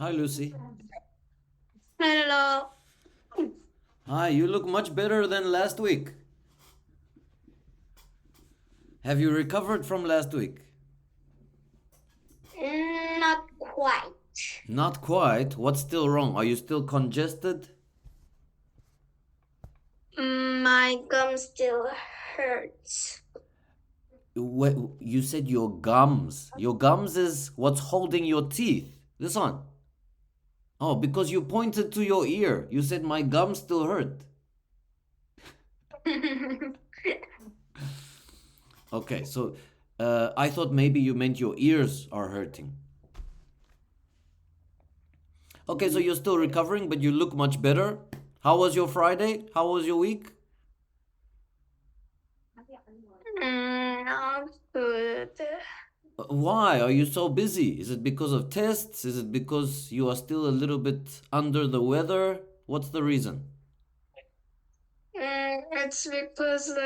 Hi, Lucy. Hello. Hi, you look much better than last week. Have you recovered from last week? Not quite. Not quite. What's still wrong? Are you still congested? My gum still hurts. You said your gums. Your gums is what's holding your teeth. This one. Oh, because you pointed to your ear. You said my gums still hurt. Okay, so I thought maybe you meant your ears are hurting. Okay, so you're still recovering, but you look much better. How was your Friday? How was your week? Not good. Why are you so busy? Is it because of tests? Is it because you are still a little bit under the weather? What's the reason? It's because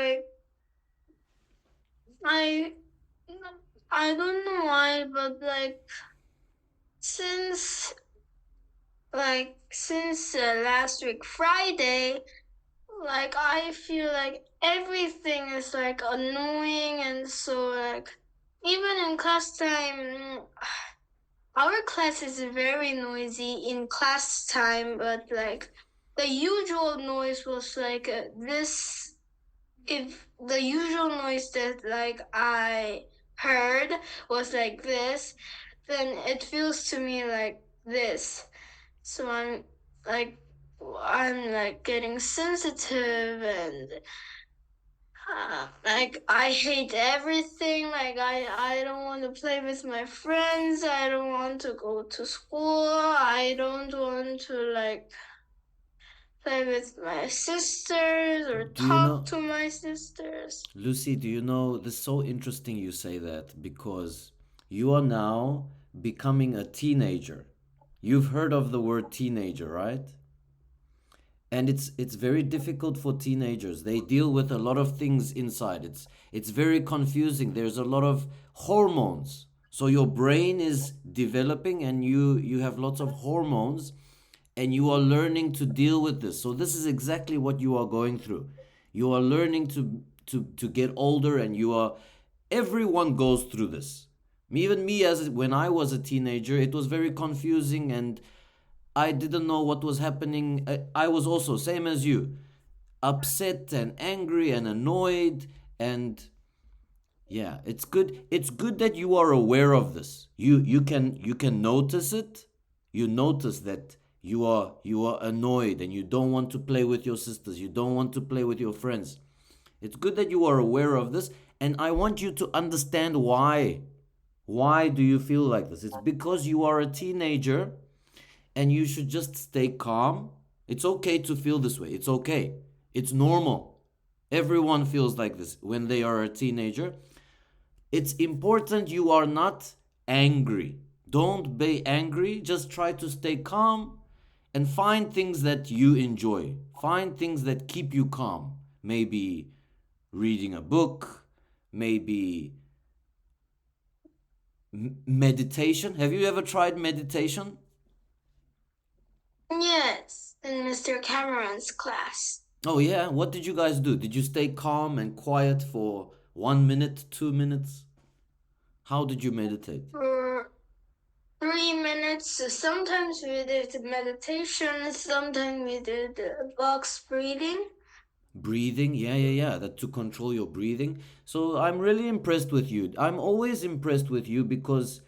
I I don't know why, but since since last week Friday, I feel like everything is annoying, and so even in class time. Our class is very noisy in class time, but the usual noise was this. If the usual noise that I heard was like this, then it feels to me like this. So like I'm getting sensitive, and I hate everything. I don't want to play with my friends. I don't want to go to school. I don't want to play with my sisters or Do you talk know, to my sisters. Lucy, do you know, this is so interesting you say that because you are now becoming a teenager. You've heard of the word teenager, right? And it's very difficult for teenagers. They deal with a lot of things inside. It's very confusing. There's a lot of hormones. So your brain is developing and you have lots of hormones and you are learning to deal with this. So this is exactly what you are going through. You are learning to get older, and you are everyone goes through this. Even me, as when I was a teenager, it was very confusing and I didn't know what was happening. I was also same as you, upset and angry and annoyed. And yeah, it's good that you are aware of this. You can notice it. You notice that you are annoyed and you don't want to play with your sisters. You don't want to play with your friends. It's good that you are aware of this, and I want you to understand why. Why do you feel like this? It's because you are a teenager and you should just stay calm. It's okay to feel this way. It's okay. It's normal. Everyone feels like this when they are a teenager. It's important you are not angry. Don't be angry. Just try to stay calm and find things that you enjoy. Find things that keep you calm. Maybe reading a book, maybe meditation. Have you ever tried meditation? Yes, in Mr. Cameron's class. Oh, yeah. What did you guys do? Did you stay calm and quiet for 1 minute, 2 minutes? How did you meditate? For 3 minutes. Sometimes we did meditation, sometimes we did box breathing. Breathing, yeah, yeah, yeah. That to control your breathing. So I'm really impressed with you. I'm always impressed with you because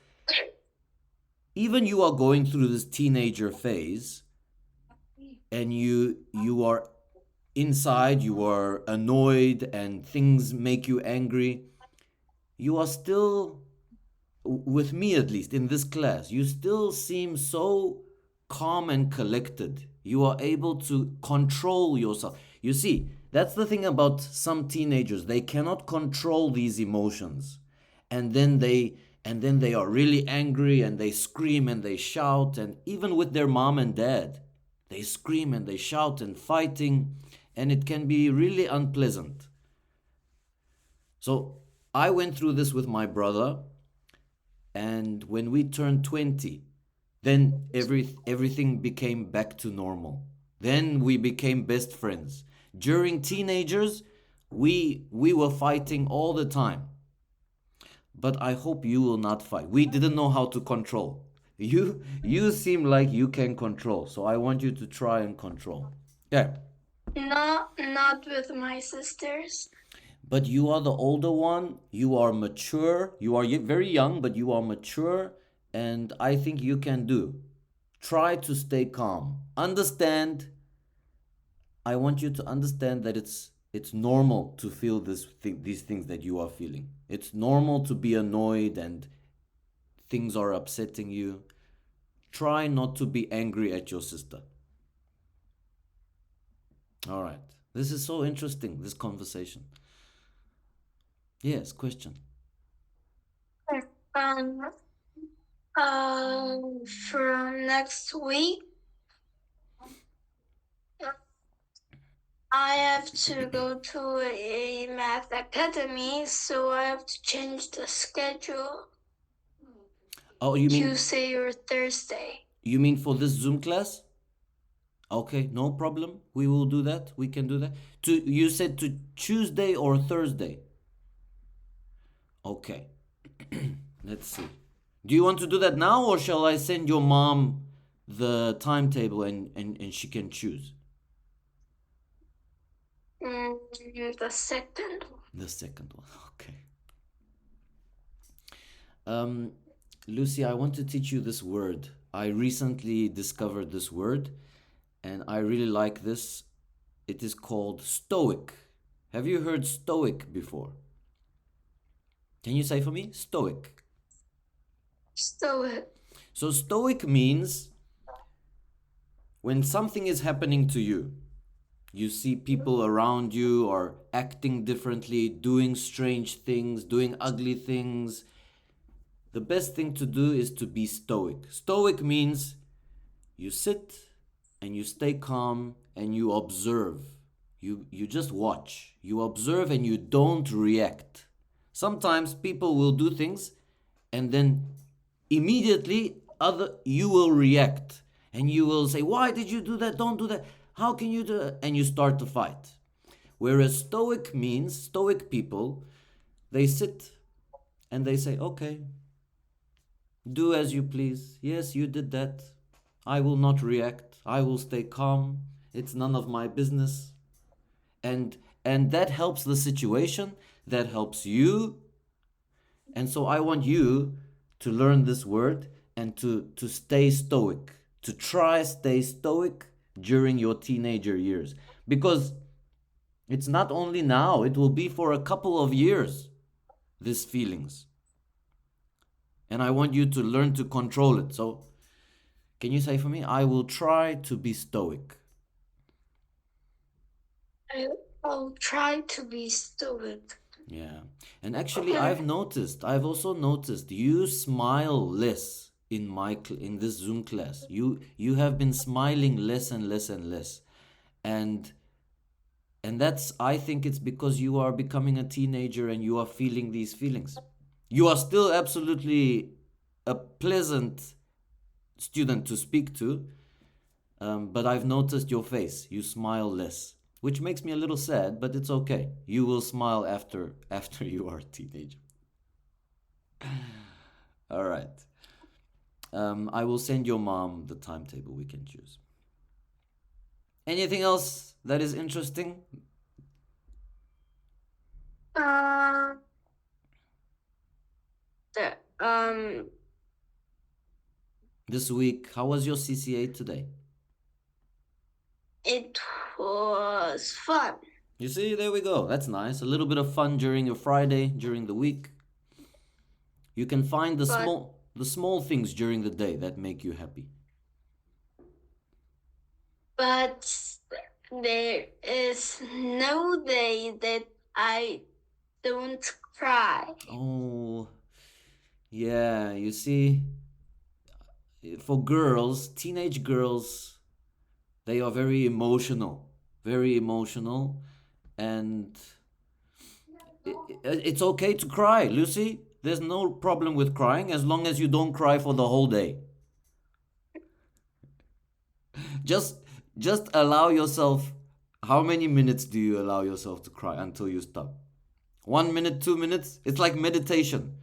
even you are going through this teenager phase, and you are inside, you are annoyed, and things make you angry. You are still, with me at least in this class, you still seem so calm and collected. You are able to control yourself. You see, that's the thing about some teenagers. They cannot control these emotions. And then they are really angry and they scream and they shout, and even with their mom and dad, they scream and they shout and fighting, and it can be really unpleasant. So I went through this with my brother, and when we turned 20, Then everything became back to normal. Then we became best friends. During teenagers, we were fighting all the time. But I hope you will not fight. We didn't know how to control. You seem like you can control. So I want you to try and control. Yeah. No, not with my sisters. But you are the older one. You are mature. You are very young, but you are mature. And I think you can do. Try to stay calm. Understand. I want you to understand that it's normal to feel these things that you are feeling. It's normal to be annoyed and things are upsetting you. Try not to be angry at your sister. All right. This is so interesting, this conversation. Yes, question. Um, from next week, I have to go to a math academy, so I have to change the schedule. Oh, you mean Tuesday or Thursday. for this Zoom class? Okay, no problem. We will do that. We can do that. To you said to Tuesday or Thursday. Okay. Let's see. Do you want to do that now or shall I send your mom the timetable and she can choose? The second one. The second one. Okay. Um, Lucy, I want to teach you this word. I recently discovered this word and I really like this. It is called stoic. Have you heard stoic before? Can you say for me? Stoic. Stoic. So, stoic means when something is happening to you, you see people around you are acting differently, doing strange things, doing ugly things. The best thing to do is to be stoic. Stoic means you sit and you stay calm and you observe. You just watch. You observe and you don't react. Sometimes people will do things and then immediately other you will react and you will say, why did you do that? Don't do that. How can you do that? And you start to fight. Whereas stoic means stoic people, they sit and they say, okay, do as you please. Yes, you did that. I will not react. I will stay calm. It's none of my business. And and that helps the situation, that helps you. And so I want you to learn this word and to stay stoic, to try stay stoic during your teenager years. Because it's not only now, it will be for a couple of years, these feelings. And I want you to learn to control it. So, can you say for me, I will try to be stoic? I'll try to be stoic. Yeah. And actually, I've also noticed you smile less in this Zoom class. You have been smiling less and less and less. And that's I think it's because you are becoming a teenager and you are feeling these feelings. You are still absolutely a pleasant student to speak to, but I've noticed your face. You smile less, which makes me a little sad, but it's okay. You will smile after you are a teenager. All right. I will send your mom the timetable we can choose. Anything else that is interesting? Uh, the, um, This week, how was your CCA today? it was fun. You see, there we go. That's nice. A little bit of fun during your Friday, during the week. You can find the small things during the day that make you happy. But there is no day that I don't cry. Oh, yeah, you see, for girls, teenage girls, they are very emotional, and it's okay to cry, Lucy. There's no problem with crying as long as you don't cry for the whole day. Just just allow yourself. How many minutes do you allow yourself to cry until you stop? 1 minute, 2 minutes? It's like meditation.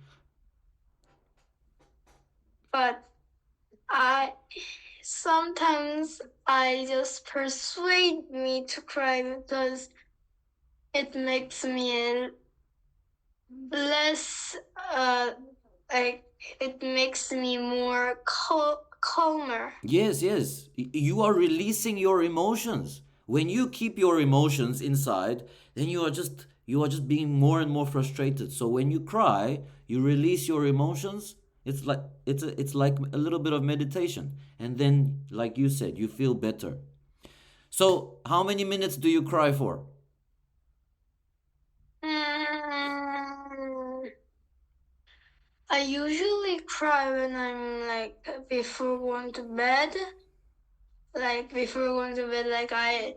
But I sometimes I just persuade me to cry because it makes me less like it makes me more calmer. Yes, yes. You are releasing your emotions. When you keep your emotions inside, then you are just being more and more frustrated. So when you cry, you release your emotions. It's like a little bit of meditation. And then like you said, you feel better. So how many minutes do you cry for? Mm, I usually cry when I'm like before going to bed. Like before going to bed, like I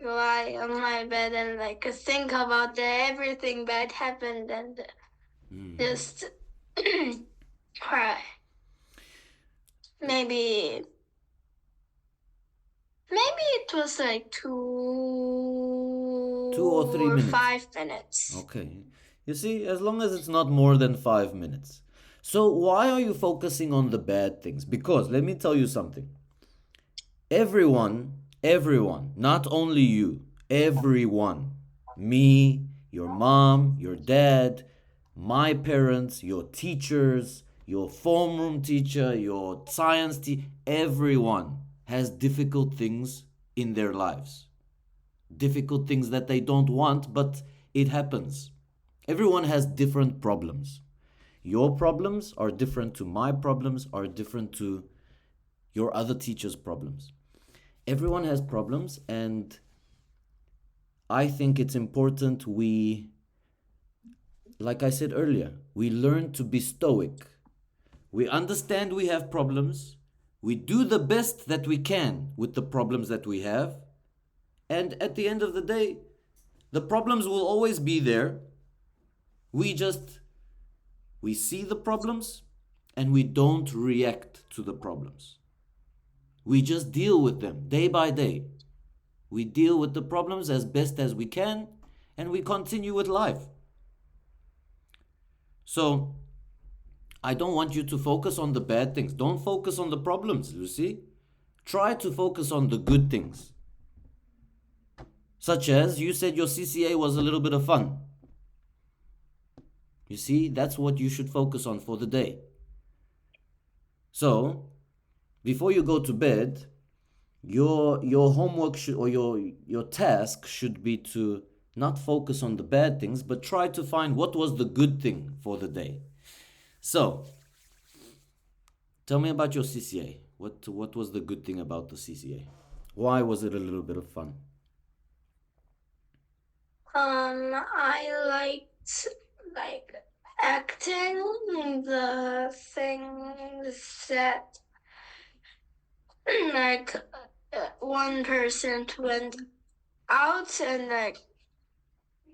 lie on my bed and like think about everything bad happened and just cry. Maybe it was like 2 or 3 minutes. 5 minutes. Okay. You see, as long as it's not more than 5 minutes. So, why are you focusing on the bad things? Because let me tell you something. Everyone, not only you, everyone, me, your mom, your dad, my parents, your teachers, your form room teacher, your science teacher, everyone has difficult things in their lives. Difficult things that they don't want, but it happens. Everyone has different problems. Your problems are different to my problems, are different to your other teacher's problems. Everyone has problems, and I think it's important like I said earlier, we learn to be stoic. We understand we have problems. We do the best that we can with the problems that we have. And at the end of the day, the problems will always be there. We just we see the problems and we don't react to the problems. We just deal with them day by day. We deal with the problems as best as we can and we continue with life. So, I don't want you to focus on the bad things. Don't focus on the problems, Lucy. Try to focus on the good things. Such as you said your CCA was a little bit of fun. You see, that's what you should focus on for the day. So, before you go to bed, your homework should, or your task should be to not focus on the bad things, but try to find what was the good thing for the day. So, tell me about your CCA. What was the good thing about the CCA? Why was it a little bit of fun? I liked like acting the things that like one person went out and like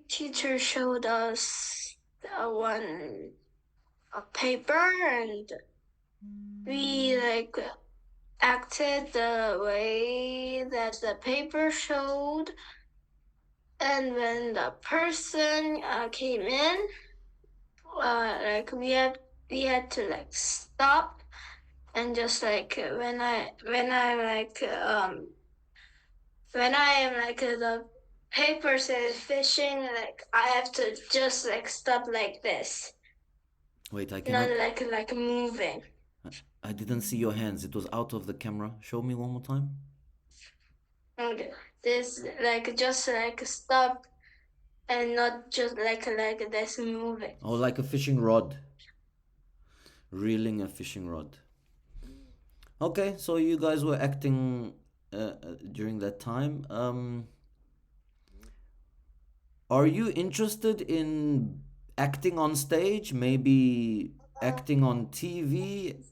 teacher showed us one a paper and we like acted the way that the paper showed, and when the person came in, like we had to like stop and just like when I am like the paper says fishing, like I have to just like stop like this, Wait, I not cannot. like moving. I didn't see your hands. It was out of the camera. Show me one more time. Okay. This like just like stop and not just like this moving. Oh, like a fishing rod. Reeling a fishing rod. Okay, so you guys were acting during that time. Are you interested in acting on stage? Maybe acting on TV?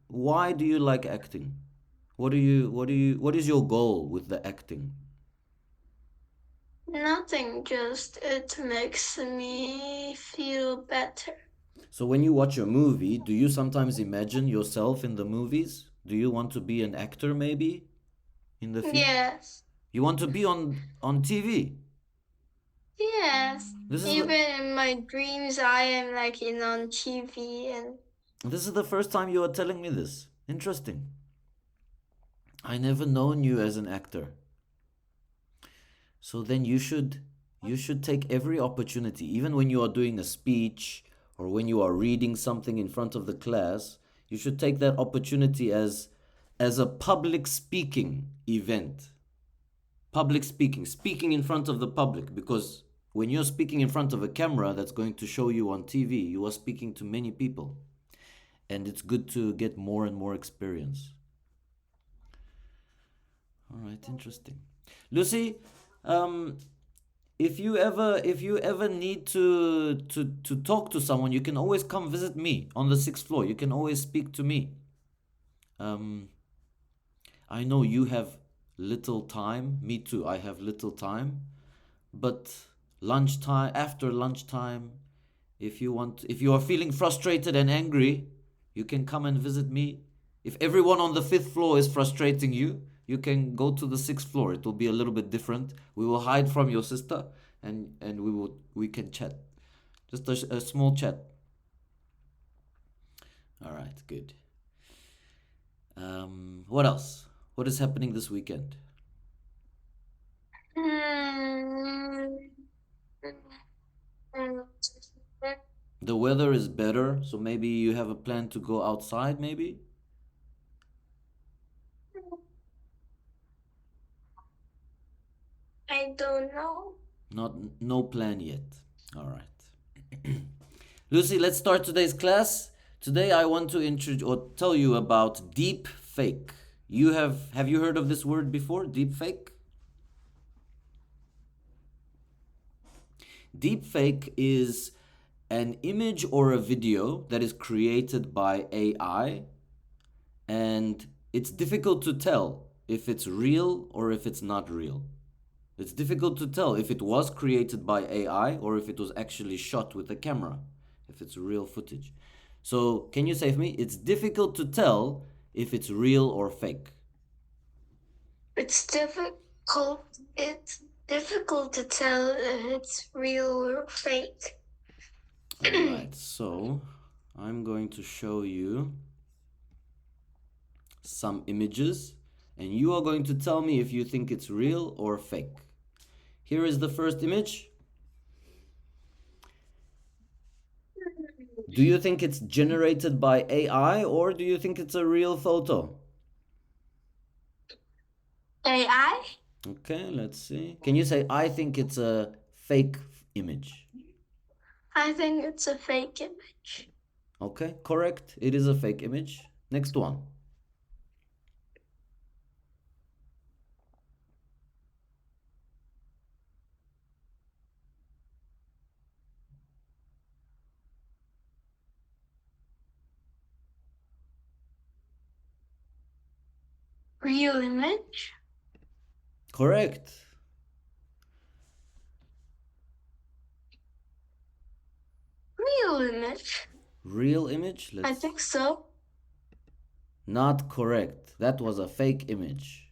Why do you like acting? What is your goal with the acting? Nothing, just it makes me feel better. So when you watch a movie, do you sometimes imagine yourself in the movies? Do you want to be an actor maybe in the future? Yes. You want to be on TV? Yes. This is Even the in my dreams, I am like on TV and this is the first time you are telling me this. Interesting. I never known you as an actor. So then you should take every opportunity, even when you are doing a speech or when you are reading something in front of the class, you should take that opportunity as a public speaking event. Public speaking, speaking in front of the public, because when you're speaking in front of a camera that's going to show you on TV, you are speaking to many people, and it's good to get more and more experience. All right, interesting. Lucy, um, if you ever need to talk to someone, you can always come visit me on the sixth floor. You can always speak to me. Um, I know you have little time. Me too. I have little time, but lunchtime, after lunchtime, if you are feeling frustrated and angry, you can come and visit me. If everyone on the fifth floor is frustrating you, you can go to the sixth floor. It will be a little bit different. We will hide from your sister, and we can chat. Just a small chat. All right, good. What else? What is happening this weekend? Hmm. The weather is better, so maybe you have a plan to go outside, maybe? I don't know. Not no plan yet. All right. Lucy, let's start today's class. Today I want to introduce or tell you about deep fake. Have you heard of this word before? Deep fake? Deep fake is an image or a video that is created by AI, and it's difficult to tell if it's real or if it's not real. It's difficult to tell if it was created by AI or if it was actually shot with a camera, if it's real footage. So, can you say for me? It's difficult to tell if it's real or fake. It's difficult. It's difficult to tell if it's real or fake. All right, so I'm going to show you some images, and you are going to tell me if you think it's real or fake. Here is the first image. Do you think it's generated by AI or do you think it's a real photo? AI? Okay, let's see. Can you say, I think it's a fake image? I think it's a fake image. Okay, correct. It is a fake image. Next one. Real image? Correct. Real image? Real image? I think so. Not correct. That was a fake image.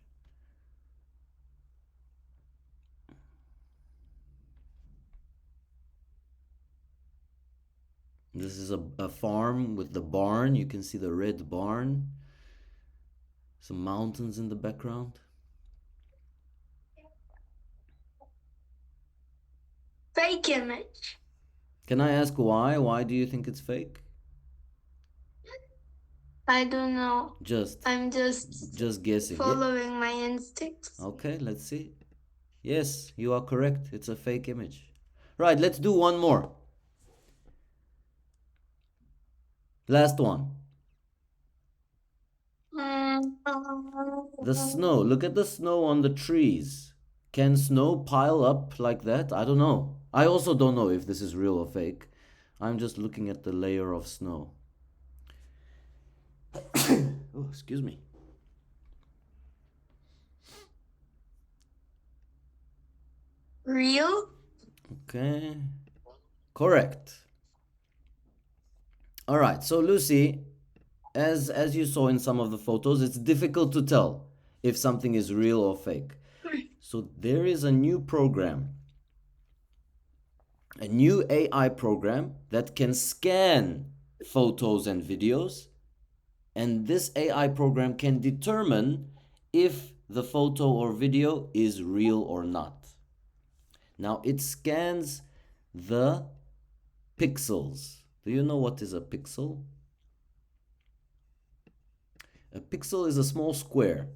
This is a farm with the barn. You can see the red barn. Some mountains in the background. Fake image. Can I ask why? Why do you think it's fake? I don't know. Just I'm just guessing. following my instincts. Okay, let's see. Yes, you are correct. It's a fake image. Right, let's do one more. Last one. The snow. Look at the snow on the trees. Can snow pile up like that? I don't know. I also don't know if this is real or fake. I'm just looking at the layer of snow. Oh, excuse me. Real? Okay. Correct. All right. So, Lucy, As you saw in some of the photos, it's difficult to tell if something is real or fake. So there is a new program, a new AI program that can scan photos and videos, and this AI program can determine if the photo or video is real or not. Now it scans the pixels. Do you know what is a pixel? A pixel is a small square.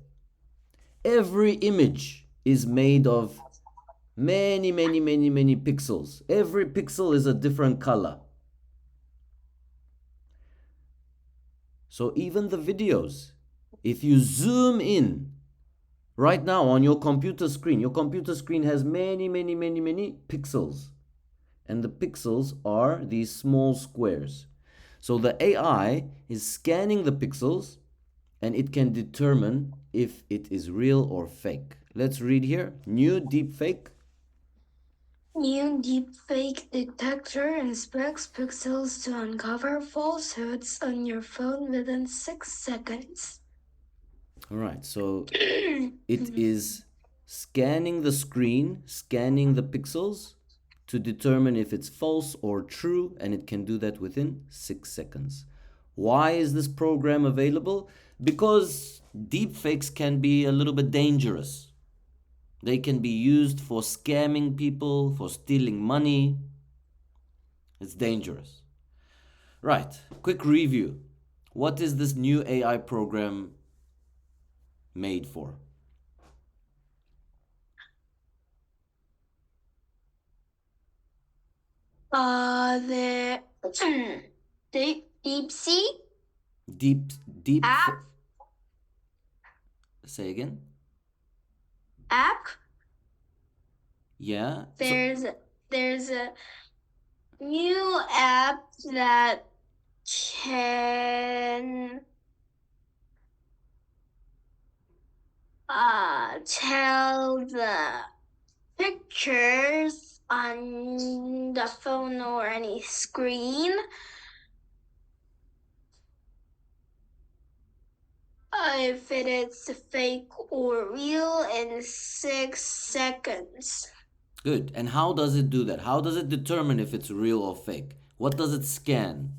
Every image is made of many pixels. Every pixel is a different color. So even the videos, if you zoom in right now on your computer screen has many pixels. And the pixels are these small squares. So the AI is scanning the pixels and it can determine if it is real or fake. Let's read here. New deepfake. New deepfake detector inspects pixels to uncover falsehoods on your phone within 6 seconds. All right, so it is scanning the screen, scanning the pixels to determine if it's false or true, and it can do that within 6 seconds. Why is this program available? Because deepfakes can be a little bit dangerous. They can be used for scamming people, for stealing money. It's dangerous. Right, quick review. What is this new AI program made for? The DeepSeek Deep. app Say again. app. Yeah. There's a new app that can tell the pictures on the phone or any screen if it is fake or real in 6 seconds. Good. And how does it do that? How does it determine if it's real or fake? What does it scan?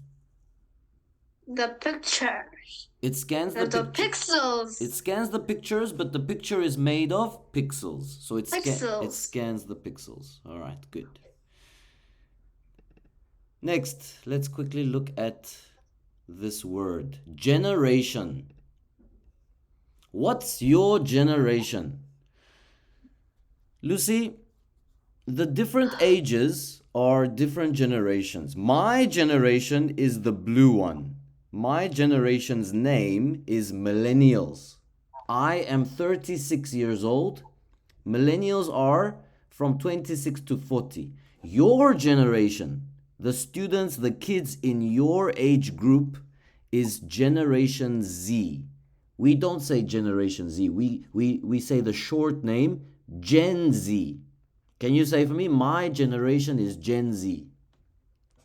The pictures. It scans the pixels. It scans the pictures, but the picture is made of pixels. So it scans the pixels. All right, good. Next, let's quickly look at this word. Generation. What's your generation? Lucy, the different ages are different generations. My generation is the blue one. My generation's name is Millennials. I am 36 years old. Millennials are from 26 to 40. Your generation, the students, the kids in your age group, is Generation Z. We don't say Generation Z. We say the short name Gen Z. Can you say for me, my generation is Gen Z?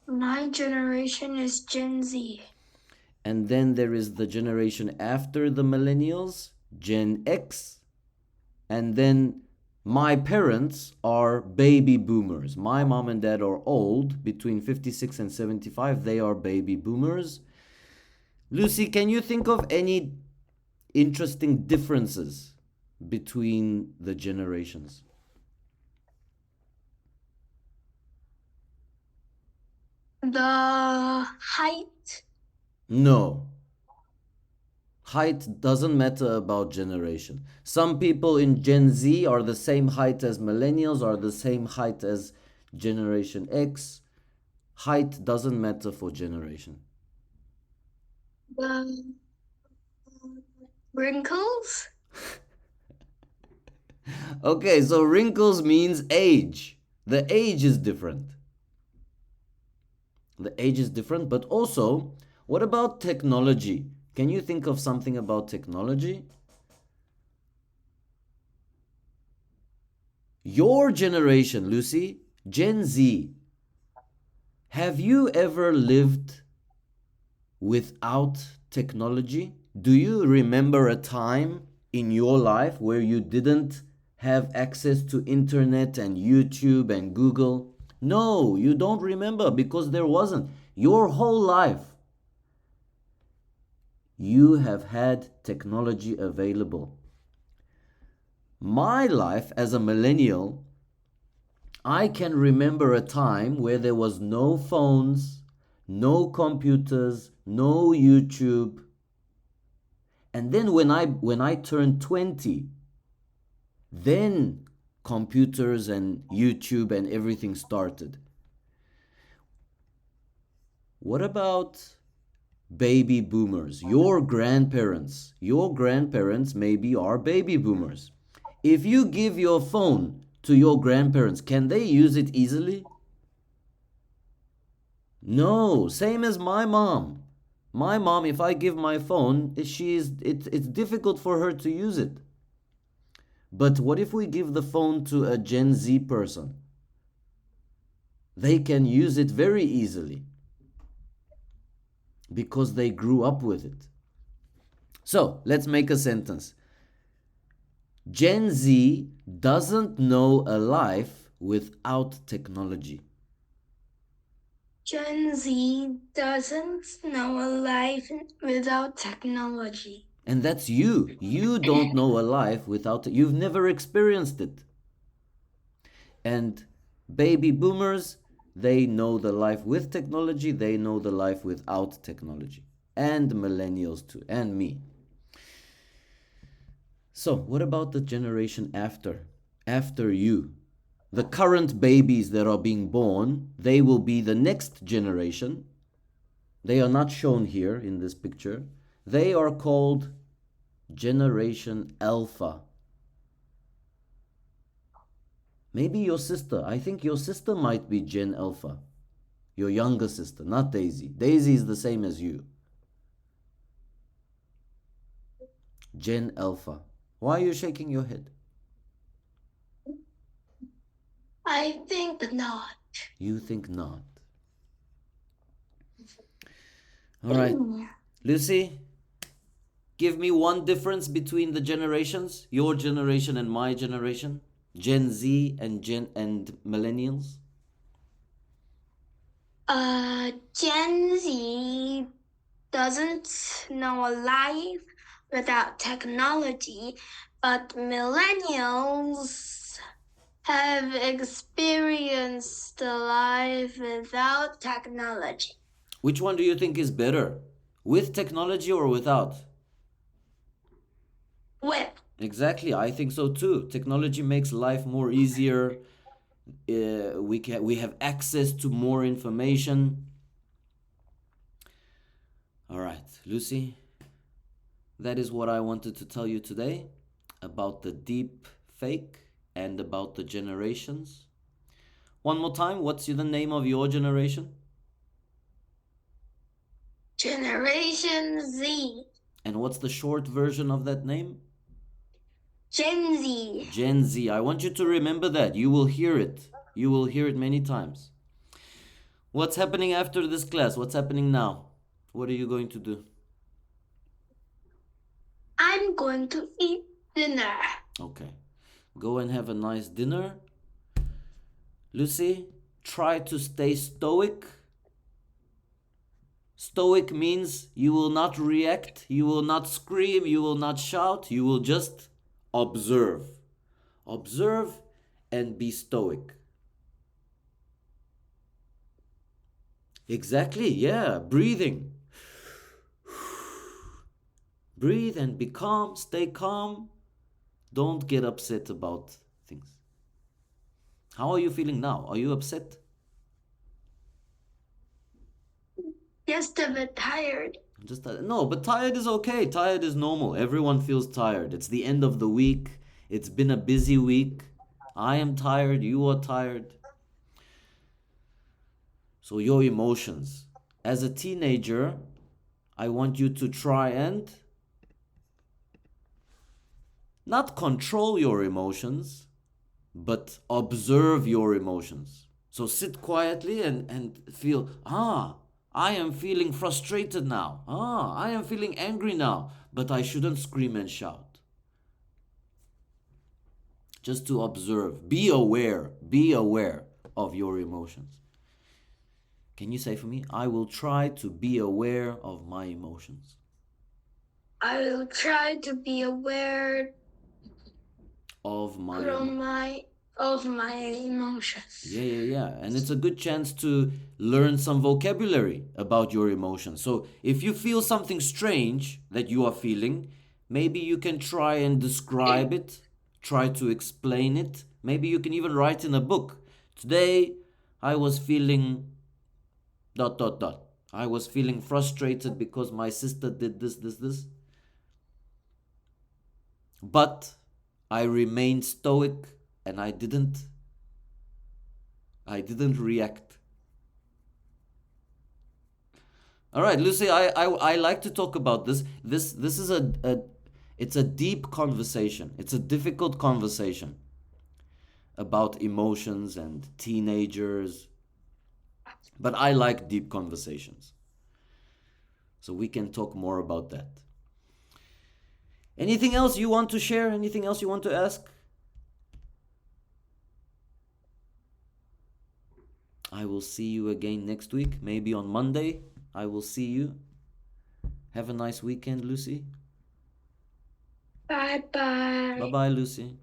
My generation is Gen Z. And then there is the generation after the millennials, Gen X. And then my parents are baby boomers. My mom and dad are old, between 56 and 75. They are baby boomers. Lucy, can you think of any interesting differences between the generations? The height. No. Height doesn't matter about generation. Some people in Gen Z are the same height as millennials, are the same height as Generation X. Height doesn't matter for generation. The wrinkles. Okay, so wrinkles means age. The age is different. The age is different, but also, what about technology? Can you think of something about technology? Your generation, Lucy, Gen Z, have you ever lived without technology? Do you remember a time in your life where you didn't have access to internet and YouTube and Google? No, you don't remember because there wasn't. Your whole life, you have had technology available. My life as a millennial, I can remember a time where there was no phones, no computers, no YouTube. And then when I turned 20, then computers and YouTube and everything started. What about baby boomers? Your grandparents. Your grandparents maybe are baby boomers. If you give your phone to your grandparents, can they use it easily? No, same as my mom. My mom, if I give my phone, it's difficult for her to use it. But what if we give the phone to a Gen Z person? They can use it very easily because they grew up with it. So let's make a sentence. Gen Z doesn't know a life without technology. Gen Z doesn't know a life without technology. And that's you. You don't know a life without it. You've never experienced it. And baby boomers, they know the life with technology, they know the life without technology. And millennials too, and me. So, what about the generation after? After you? The current babies that are being born, they will be the next generation. They are not shown here in this picture. They are called Generation Alpha. Maybe your sister. I think your sister might be Gen Alpha. Your younger sister, not Daisy. Daisy is the same as you. Gen Alpha. Why are you shaking your head? I think not. You think not. All right. Lucy, give me one difference between the generations, your generation and my generation, Gen Z and millennials. Gen Z doesn't know a life without technology, but millennials have experienced a life without technology. Which one do you think is better? With technology or without? With. Exactly, I think so too. Technology makes life more easier. We have access to more information. All right, Lucy, that is what I wanted to tell you today about the deep fake and about the generations. One more time, what's the name of your generation? Generation Z. And what's the short version of that name? Gen Z. Gen Z. I want you to remember that. You will hear it. You will hear it many times. What's happening after this class? What's happening now? What are you going to do? I'm going to eat dinner. Okay. Go and have a nice dinner. Lucy, try to stay stoic. Stoic means you will not react, you will not scream, you will not shout, you will just observe. Observe and be stoic. Exactly, yeah, breathing. Breathe and be calm, stay calm. Don't get upset about things. How are you feeling now? Are you upset? Just a bit tired. Just no, but tired is okay. Tired is normal. Everyone feels tired. It's the end of the week. It's been a busy week. I am tired. You are tired. So your emotions. As a teenager, I want you to try and not control your emotions, but observe your emotions. So sit quietly and feel, I am feeling frustrated now. I am feeling angry now, but I shouldn't scream and shout. Just to observe. Be aware. Be aware of your emotions. Can you say for me? I will try to be aware of my emotions. I will try to be aware Of my of my emotions. Yeah. And it's a good chance to learn some vocabulary about your emotions. So if you feel something strange that you are feeling, maybe you can try and describe it, try to explain it. Maybe you can even write in a book. Today, I was feeling dot dot dot. I was feeling frustrated because my sister did this. But I remained stoic and I didn't react. All right, Lucy, I like to talk about this. This is it's a deep conversation. It's a difficult conversation about emotions and teenagers. But I like deep conversations. So we can talk more about that. Anything else you want to share? Anything else you want to ask? I will see you again next week, maybe on Monday. I will see you. Have a nice weekend, Lucy. Bye bye. Bye bye, Lucy.